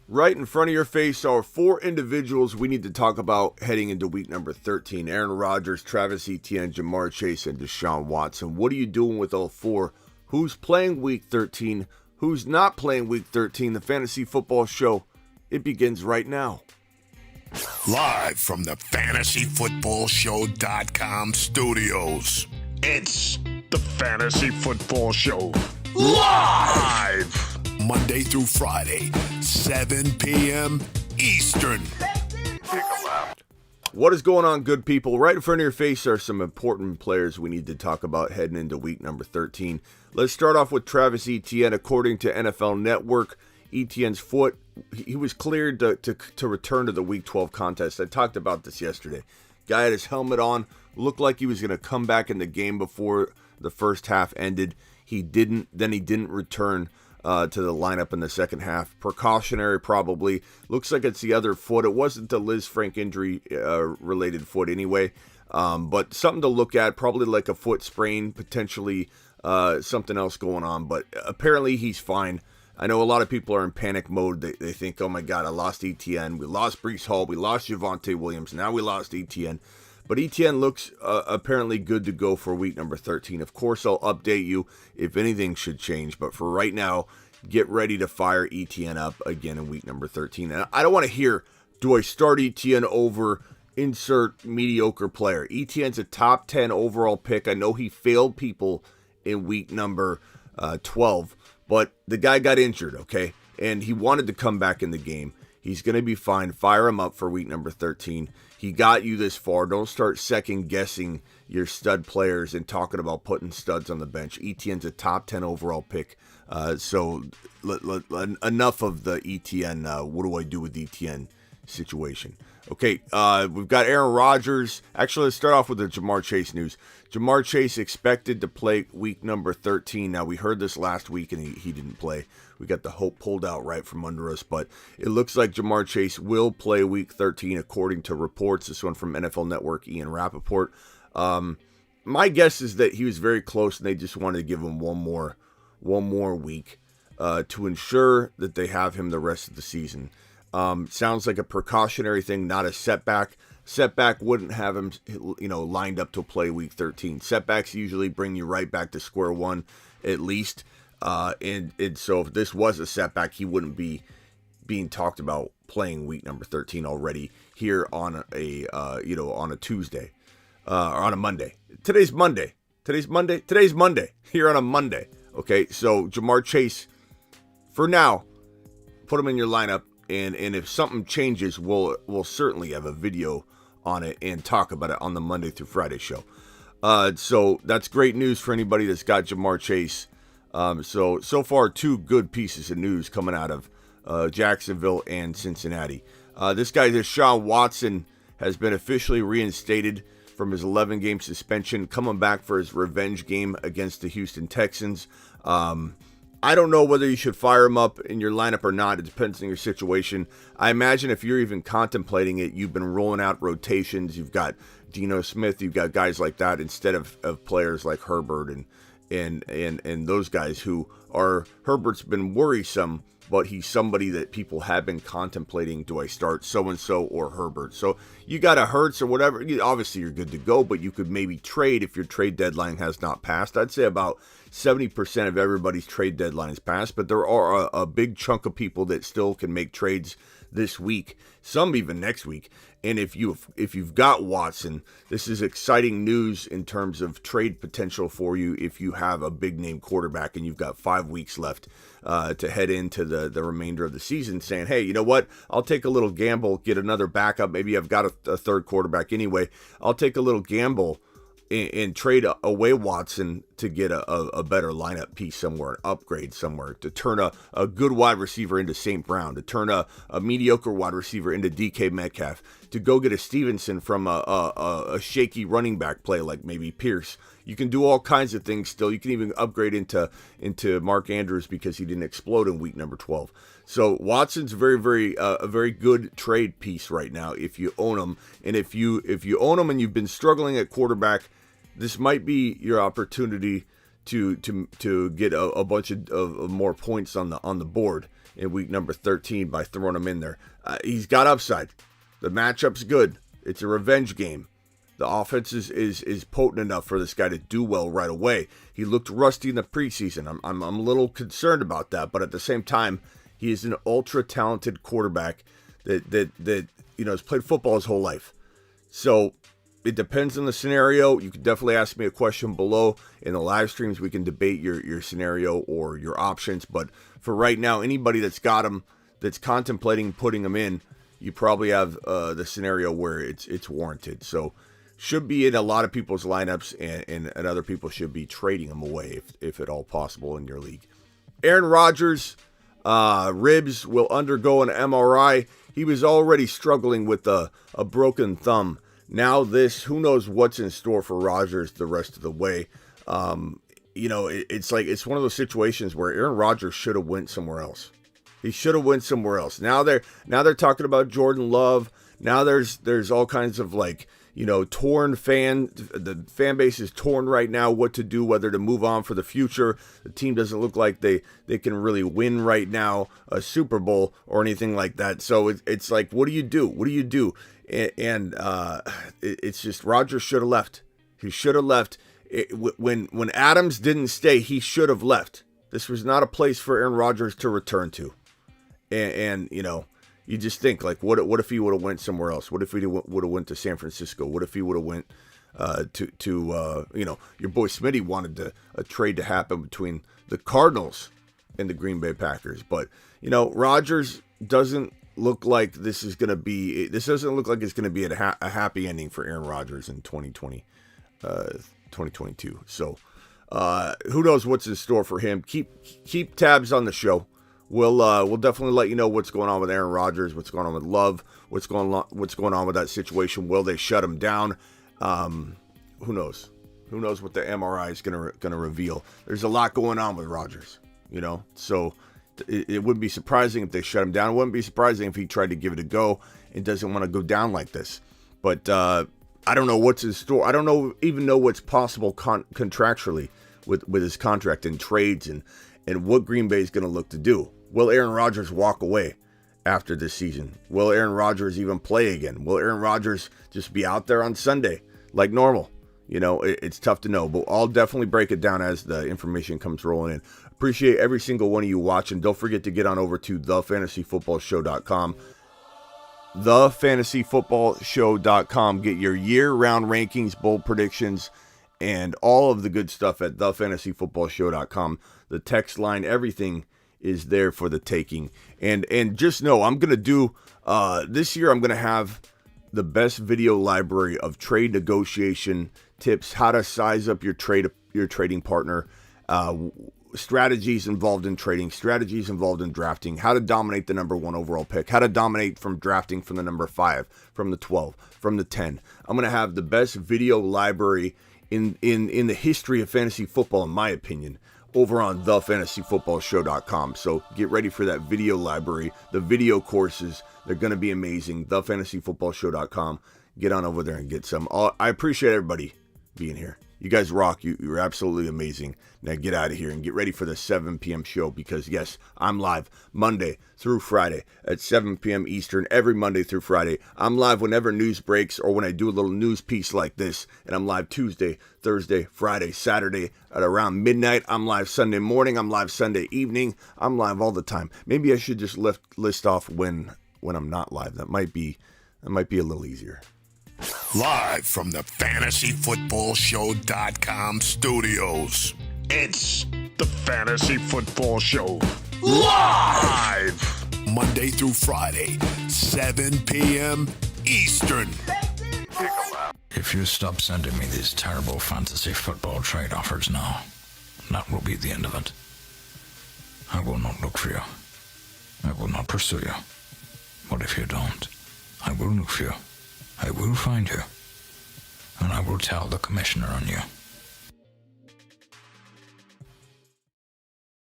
Right in front of your face are four individuals we need to talk about heading into week number 13. Aaron Rodgers, Travis Etienne, Jamar Chase, and Deshaun Watson. What are you doing with all four? Who's playing week 13? Who's not playing week 13? The Fantasy Football Show, it begins right now. Live from the FantasyFootballShow.com studios, it's the Fantasy Football Show. Live! Monday through Friday, 7 p.m. Eastern. Take a left. What is going on, good people? Right in front of your face are some important players we need to talk about heading into week number 13. Let's start off with Travis Etienne. According to NFL Network, Etienne's foot, he was cleared to return to the Week 12 contest. I talked about this yesterday. Guy had his helmet on, looked like he was going to come back in the game before the first half ended. He didn't. Then he didn't return to the lineup in the second half. Precautionary, probably. Looks like it's the other foot. It wasn't the Liz Frank injury related foot anyway, but something to look at. Probably like a foot sprain, potentially something else going on. But apparently he's fine. I know a lot of people are in panic mode. They think, oh my God, I lost Etienne. We lost Breece Hall. We lost Javonte Williams. Now we lost Etienne. But Etienne looks apparently good to go for week number 13. Of course, I'll update you if anything should change. But for right now, get ready to fire Etienne up again in week number 13. And I don't want to hear, do I start Etienne over insert mediocre player? Etienne's a top 10 overall pick. I know he failed people in week number 12. But the guy got injured, okay? And he wanted to come back in the game. He's going to be fine. Fire him up for week number 13. He got you this far. Don't start second-guessing your stud players and talking about putting studs on the bench. Etienne's a top 10 overall pick. So enough of the Etienne, what do I do with Etienne situation. Okay, we've got Aaron Rodgers. Actually, let's start off with the Jamar Chase news. Jamar Chase expected to play week number 13. Now, we heard this last week, and he didn't play. We got the hope pulled out right from under us, but it looks like Jamar Chase will play week 13, according to reports. This one from NFL Network, Ian Rappaport. My guess is that he was very close, and they just wanted to give him one more week to ensure that they have him the rest of the season. Sounds like a precautionary thing, not a setback. Setback wouldn't have him, lined up to play week 13. Setbacks usually bring you right back to square one, at least. And so if this was a setback, he wouldn't be being talked about playing week number 13 already here on a Tuesday, or on a Monday. Today's Monday. Here on a Monday. Okay, so Jamar Chase, for now, put him in your lineup. And if something changes, we'll certainly have a video on it and talk about it on the Monday through Friday show. So that's great news for anybody that's got Jamar Chase. So far, two good pieces of news coming out of Jacksonville and Cincinnati. This guy, Deshaun Watson, has been officially reinstated from his 11-game suspension, coming back for his revenge game against the Houston Texans. I don't know whether you should fire him up in your lineup or not. It depends on your situation. I imagine if you're even contemplating it, you've been rolling out rotations. You've got Geno Smith. You've got guys like that instead of players like Herbert and those guys who are. Herbert's been worrisome, but he's somebody that people have been contemplating. Do I start so-and-so or Herbert? So you got a Hurts or whatever. Obviously, you're good to go, but you could maybe trade if your trade deadline has not passed. I'd say about 70% of everybody's trade deadline is passed, but there are a big chunk of people that still can make trades this week, some even next week. And if you've got Watson, this is exciting news in terms of trade potential for you if you have a big name quarterback and you've got 5 weeks left to head into the remainder of the season saying, hey, you know what? I'll take a little gamble, get another backup. Maybe I've got a third quarterback anyway. I'll take a little gamble and trade away Watson to get a better lineup piece somewhere, an upgrade somewhere, to turn a good wide receiver into St. Brown, to turn a mediocre wide receiver into DK Metcalf, to go get a Stevenson from a shaky running back play like maybe Pierce. You can do all kinds of things still. You can even upgrade into Mark Andrews because he didn't explode in week number 12. So Watson's a very good trade piece right now if you own him. And if you own him and you've been struggling at quarterback, this might be your opportunity to get a bunch of more points on the board. in week number 13 by throwing him in there. He's got upside. The matchup's good. It's a revenge game. The offense is potent enough for this guy to do well right away. He looked rusty in the preseason. I'm a little concerned about that, but at the same time, he is an ultra talented quarterback that has played football his whole life. So it depends on the scenario. You can definitely ask me a question below in the live streams. We can debate your scenario or your options. But for right now, anybody that's got him, that's contemplating putting him in, you probably have the scenario where it's warranted. So should be in a lot of people's lineups, and other people should be trading him away if at all possible in your league. Aaron Rodgers, ribs will undergo an MRI. He was already struggling with a broken thumb. Now this, who knows what's in store for Rodgers the rest of the way. It's one of those situations where Aaron Rodgers should have went somewhere else. He should have went somewhere else. Now they're talking about Jordan Love. Now there's all kinds of torn the fan base is torn right now, what to do, whether to move on for the future. The team doesn't look like they can really win right now a Super Bowl or anything like that. So it's like, what do you do? What do you do? And it's just Rodgers should have left. He should have left. When Adams didn't stay, he should have left. This was not a place for Aaron Rodgers to return to. And you just think, like, what if he would have went somewhere else? What if he would have went to San Francisco? What if he would have went to your boy Smitty wanted a trade to happen between the Cardinals and the Green Bay Packers. But, Rodgers doesn't look like this doesn't look like it's going to be a happy ending for Aaron Rodgers in 2022. So who knows what's in store for him. Keep tabs on the show. We'll definitely let you know what's going on with Aaron Rodgers, what's going on with Love, what's going on with that situation. Will they shut him down? Who knows? Who knows what the MRI is gonna reveal? There's a lot going on with Rodgers, So it wouldn't be surprising if they shut him down. It wouldn't be surprising if he tried to give it a go and doesn't want to go down like this. But I don't know what's in store. I don't even know what's possible contractually with his contract and trades and what Green Bay is going to look to do. Will Aaron Rodgers walk away after this season? Will Aaron Rodgers even play again? Will Aaron Rodgers just be out there on Sunday like normal? It's tough to know, but I'll definitely break it down as the information comes rolling in. Appreciate every single one of you watching. Don't forget to get on over to thefantasyfootballshow.com. Thefantasyfootballshow.com. Get your year-round rankings, bold predictions, and all of the good stuff at thefantasyfootballshow.com. The text line, everything is there for the taking. And just know, I'm going to do, this year I'm going to have the best video library of trade negotiation tips, how to size up your trading partner, strategies involved in trading, strategies involved in drafting, how to dominate the number 1 overall pick, how to dominate from drafting from the number 5, from the 12, from the 10. I'm going to have the best video library in the history of fantasy football, in my opinion, over on thefantasyfootballshow.com. So get ready for that video library. The video courses, they're going to be amazing. Thefantasyfootballshow.com. Get on over there and get some. I appreciate everybody being here. You guys rock. You're absolutely amazing. Now get out of here and get ready for the 7 p.m. show because, yes, I'm live Monday through Friday at 7 p.m. Eastern every Monday through Friday. I'm live whenever news breaks or when I do a little news piece like this, and I'm live Tuesday, Thursday, Friday, Saturday at around midnight. I'm live Sunday morning. I'm live Sunday evening. I'm live all the time. Maybe I should just list off when I'm not live. That might be a little easier. Live from the FantasyFootballShow.com studios, it's the Fantasy Football Show. Live! Monday through Friday, 7 p.m. Eastern. If you stop sending me these terrible fantasy football trade offers now, that will be the end of it. I will not look for you. I will not pursue you. But if you don't, I will look for you. I will find you, and I will tell the commissioner on you.